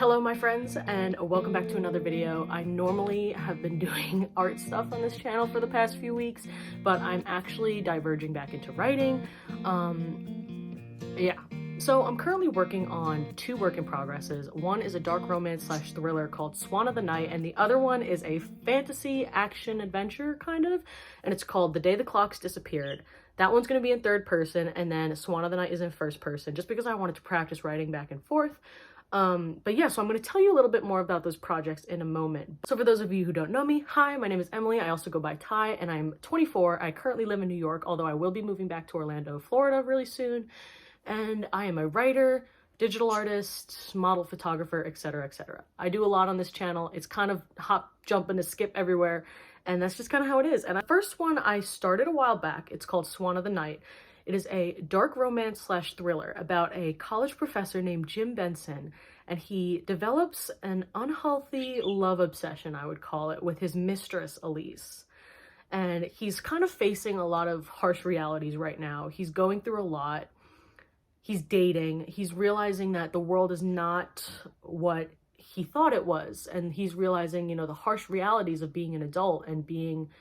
Hello my friends, and welcome back to another video. I normally have been doing art stuff on this channel for the past few weeks, but I'm actually diverging back into writing. So I'm currently working on two work in progresses. One is a dark romance / thriller called Swan of the Night, and the other one is a fantasy action adventure kind of, and it's called The Day the Clocks Disappeared. That one's going to be in third person, and then Swan of the Night is in first person, just because I wanted to practice writing back and forth. But yeah, so I'm going to tell you a little bit more about those projects in a moment. So for those of you who don't know me, hi, my name is Emily. I also go by Ty, and I'm 24. I currently live in New York, although I will be moving back to Orlando, Florida really soon. And I am a writer, digital artist, model, photographer, etc., etc. I do a lot on this channel. It's kind of hop, jump, and a skip everywhere, and that's just kind of how it is. And the first one I started a while back. It's called Swan of the Night. It is a dark romance / thriller about a college professor named Jim Benson, and he develops an unhealthy love obsession, I would call it, with his mistress, Elise. And he's kind of facing a lot of harsh realities right now. He's going through a lot. He's dating. He's realizing that the world is not what he thought it was. And he's realizing, the harsh realities of being an adult and being,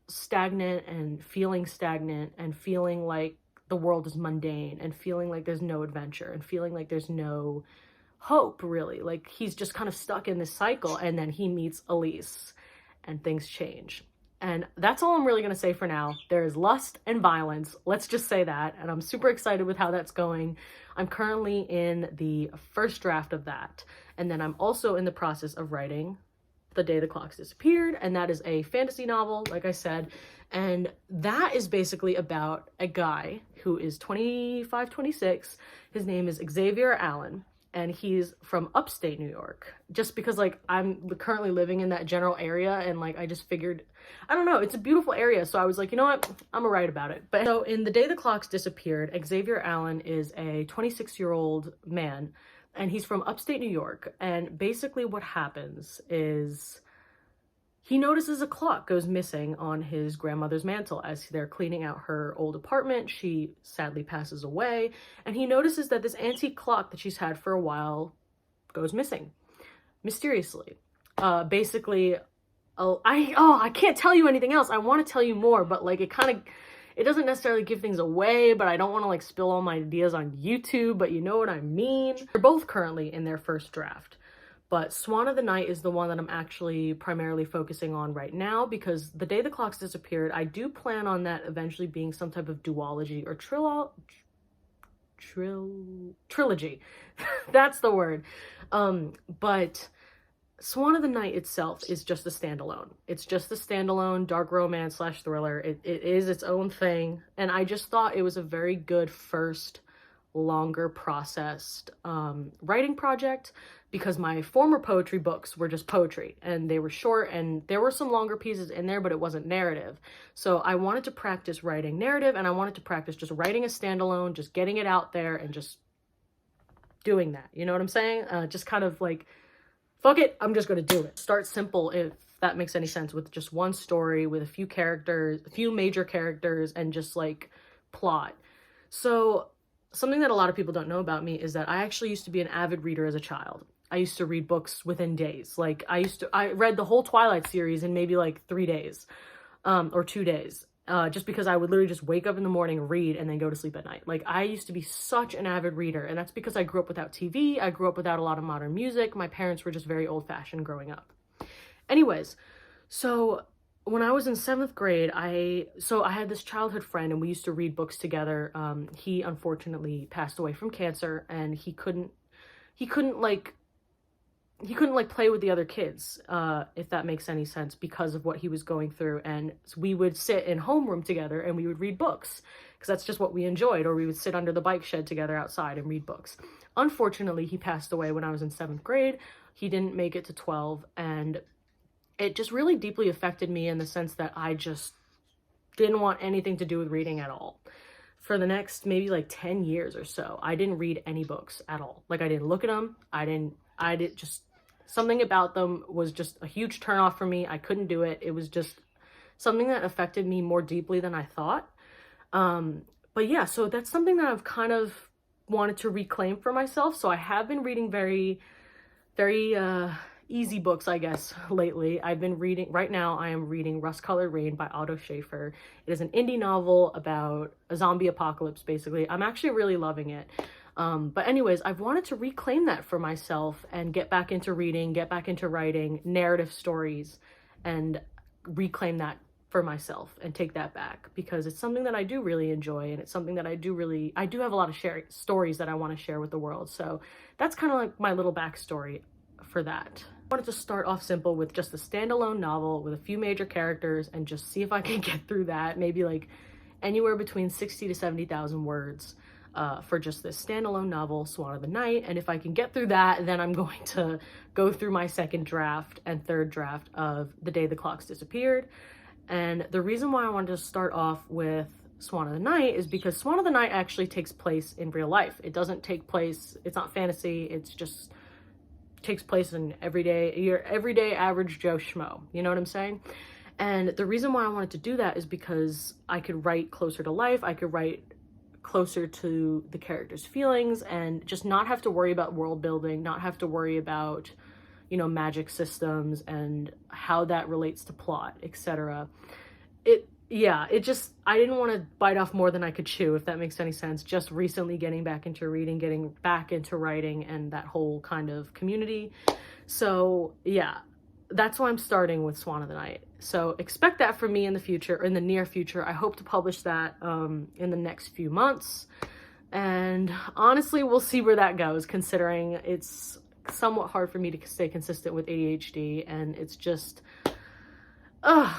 stagnant and feeling like the world is mundane and feeling like there's no adventure and feeling like there's no hope, really. Like he's just kind of stuck in this cycle, and then he meets Elise and things change. And that's all I'm really going to say for now. There is lust and violence. Let's just say that. And I'm super excited with how that's going. I'm currently in the first draft of that. And then I'm also in the process of writing The Day the Clocks Disappeared. And that is a fantasy novel, like I said. And that is basically about a guy who is 25, 26. His name is Xavier Allen. And he's from upstate New York, just because I'm currently living in that general area, and I just figured, I don't know, it's a beautiful area. So I was like, you know what, I'm gonna write about it. But so in The Day the Clocks Disappeared, Xavier Allen is a 26-year-old man, and he's from upstate New York. And basically what happens is he notices a clock goes missing on his grandmother's mantle as they're cleaning out her old apartment. She sadly passes away, and he notices that this antique clock that she's had for a while goes missing mysteriously. I can't tell you anything else. I want to tell you more, but it doesn't necessarily give things away, but I don't want to spill all my ideas on YouTube, but you know what I mean. They're both currently in their first draft. But Swan of the Night is the one that I'm actually primarily focusing on right now, because The Day the Clocks Disappeared, I do plan on that eventually being some type of duology or trilogy. That's the word. But Swan of the Night itself is just a standalone. It's just a standalone dark romance / thriller. It is its own thing. And I just thought it was a very good first longer processed writing project, because my former poetry books were just poetry and they were short, and there were some longer pieces in there, but it wasn't narrative. So I wanted to practice writing narrative, and I wanted to practice just writing a standalone, just getting it out there and just doing that. You know what I'm saying? Just kind of fuck it, I'm just going to do it. Start simple, if that makes any sense, with just one story, with a few characters, a few major characters, and just plot. So something that a lot of people don't know about me is that I actually used to be an avid reader as a child. I used to read books within days. I read the whole Twilight series in maybe 3 days, or 2 days, just because I would literally just wake up in the morning, read, and then go to sleep at night. I used to be such an avid reader, and that's because I grew up without TV. I grew up without a lot of modern music. My parents were just very old-fashioned growing up. Anyways, so when I was in 7th grade, I had this childhood friend, and we used to read books together. He unfortunately passed away from cancer, and he couldn't play with the other kids, if that makes any sense, because of what he was going through. And we would sit in homeroom together and we would read books, because that's just what we enjoyed. Or we would sit under the bike shed together outside and read books. Unfortunately, he passed away when I was in 7th grade. He didn't make it to 12, and it just really deeply affected me in the sense that I just didn't want anything to do with reading at all. For the next maybe 10 years or so, I didn't read any books at all. I didn't look at them. Something about them was just a huge turnoff for me. I couldn't do it. It was just something that affected me more deeply than I thought. But yeah, so that's something that I've kind of wanted to reclaim for myself. So I have been reading very easy books, I guess, lately. I've been reading, right now I am reading Rust Colored Rain by Otto Schaefer. It is an indie novel about a zombie apocalypse, basically. I'm actually really loving it. But anyways, I've wanted to reclaim that for myself and get back into reading, get back into writing narrative stories, and reclaim that for myself and take that back, because it's something that I do really enjoy, and it's something that I do have a lot of stories that I want to share with the world. So that's kind of like my little backstory for that. I wanted to start off simple with just a standalone novel with a few major characters and just see if I can get through that, maybe like anywhere between 60 to 70,000 words for just this standalone novel, Swan of the Night. And if I can get through that, then I'm going to go through my second draft and third draft of The Day the Clocks Disappeared. And the reason why I wanted to start off with Swan of the Night is because Swan of the Night actually takes place in real life. It doesn't take place, it's not fantasy, it's just takes place in your everyday average Joe Schmo. You know what I'm saying? And the reason why I wanted to do that is because I could write closer to life. I could write closer to the characters' feelings and just not have to worry about world building, not have to worry about, you know, magic systems and how that relates to plot, etc. I didn't want to bite off more than I could chew, if that makes any sense. Just recently getting back into reading, getting back into writing, and that whole kind of community. So yeah, that's why I'm starting with Swan of the Night. So expect that from me in the future, or in the near future. I hope to publish that in the next few months. And honestly, we'll see where that goes, considering it's somewhat hard for me to stay consistent with ADHD, and it's just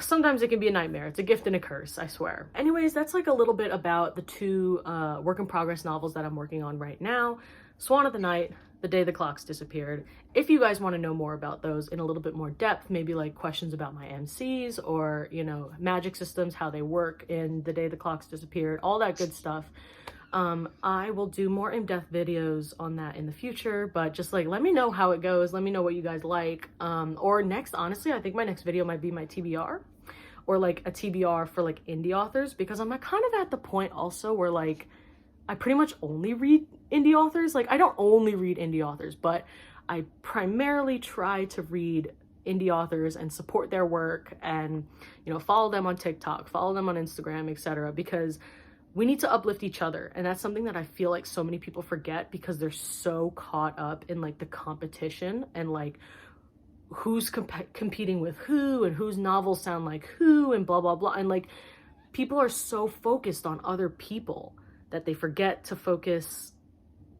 sometimes it can be a nightmare. It's a gift and a curse, I swear. Anyways, that's like a little bit about the two work in progress novels that I'm working on right now. Swan of the Night, The Day the Clocks Disappeared. If you guys want to know more about those in a little bit more depth, maybe like questions about my MCs or, you know, magic systems, how they work in The Day the Clocks Disappeared, all that good stuff, I will do more in-depth videos on that in the future. But just like, let me know how it goes. Let me know what you guys like. Or next, honestly, I think my next video might be my TBR, or like a TBR for like indie authors, because I'm kind of at the point also where like I pretty much only read indie authors. Like, I don't only read indie authors, but I primarily try to read indie authors and support their work, and, you know, follow them on TikTok, follow them on Instagram, etc. because we need to uplift each other. And that's something that I feel like so many people forget, because they're so caught up in like the competition and like who's competing with who, and whose novels sound like who, and blah, blah, blah. And like, people are so focused on other people that they forget to focus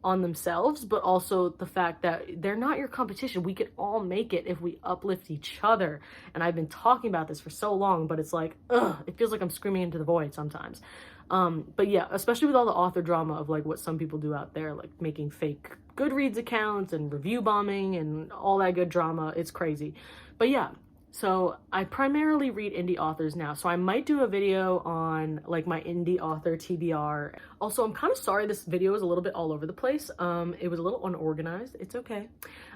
on themselves, but also the fact that they're not your competition. We could all make it if we uplift each other. And I've been talking about this for so long, but it's like, it feels like I'm screaming into the void sometimes. But yeah, especially with all the author drama of like what some people do out there, like making fake Goodreads accounts and review bombing and all that good drama. It's crazy. But yeah, so I primarily read indie authors now. So I might do a video on like my indie author TBR. Also, I'm kind of sorry this video is a little bit all over the place. It was a little unorganized. It's okay.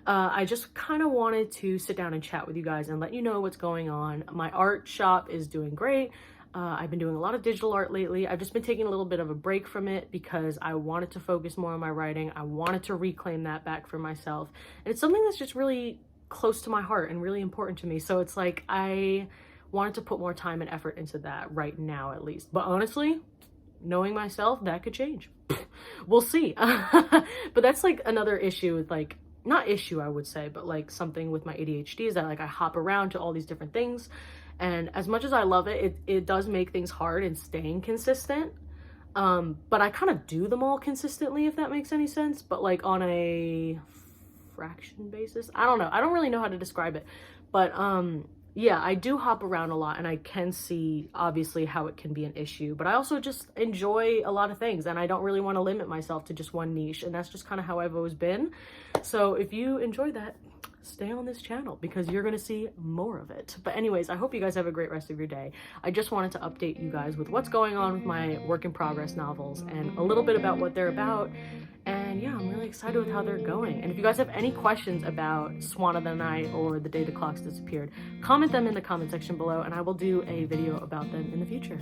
I just kind of wanted to sit down and chat with you guys and let you know what's going on. My art shop is doing great. I've been doing a lot of digital art lately. I've just been taking a little bit of a break from it because I wanted to focus more on my writing. I wanted to reclaim that back for myself. And it's something that's just really close to my heart and really important to me. So it's like, I wanted to put more time and effort into that right now, at least. But honestly, knowing myself, that could change. We'll see. But that's like another issue with like, not issue, I would say, but like something with my ADHD is that like I hop around to all these different things. And as much as I love it, it does make things hard in staying consistent. But I kind of do them all consistently, if that makes any sense. But like on a fraction basis, I don't know. I don't really know how to describe it. But yeah, I do hop around a lot, and I can see obviously how it can be an issue. But I also just enjoy a lot of things, and I don't really want to limit myself to just one niche. And that's just kind of how I've always been. So if you enjoy that, stay on this channel because you're going to see more of it. But anyways, I hope you guys have a great rest of your day. I just wanted to update you guys with what's going on with my work in progress novels and a little bit about what they're about. And yeah, I'm really excited with how they're going. And if you guys have any questions about Swan of the Night or The Day the Clocks Disappeared, comment them in the comment section below, and I will do a video about them in the future.